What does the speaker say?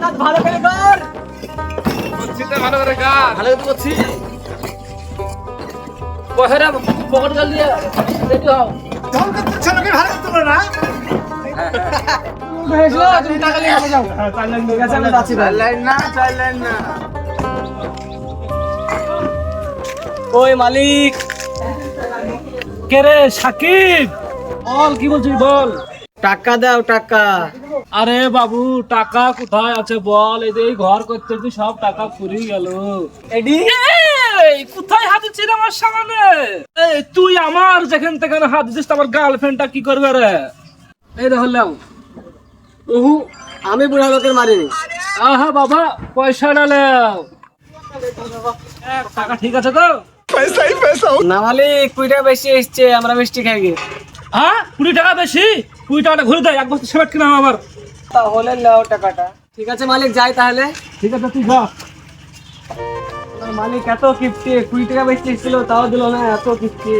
কাজ ভালো করে কর। করছি তো ভালো করে কাজ। ভালো করে করছি। পয়সাটা পকেট গাল দিয়ে রেডি হও। জল করতে ছেলেকে ভালো করতে পারো না। তুমি টাকা নিয়ে চলে যাও। ঠিক আছে, আমি যাচ্ছি তাহলে। চাইলেন না। ওই মালিক। কে রে সাকিব? বল কি বলছিস বল। টাকা দাও টাকা। আরে বাবু টাকা কোথায় আছে বল, এই যে এই ঘর করতে করতে সব টাকা ফুরিয়ে গেল। এডি এই কোথায় হাত দিচ্ছিস আমার সামনে? এই তুই আমার যেখান থেকে হাত দিচ্ছিস আমার গার্লফ্রেন্ডটা কি করবে রে? এই দেখলাম। উহু, আমি বুড়া লোকের মারিনি। আহা বাবা পয়সা ডালেও টাকা ঠিক আছে তো? না মালিক, 20 টাকা বেশি এসছে, আমরা মিষ্টি খাই গে। হ্যাঁ 20 টাকা বেশি? 20 টাকাটা ঘুরে দেয়, এক বছর সেবাট কিনা আমার। তাহলে নাও টাকাটা। ঠিক আছে মালিক, যাই তাহলে। ঠিক আছে তুই যা। মালিক এত কিপ্টে, 20 টাকা বেশি এসেছিল তাও দিল না, এত কিপ্টে।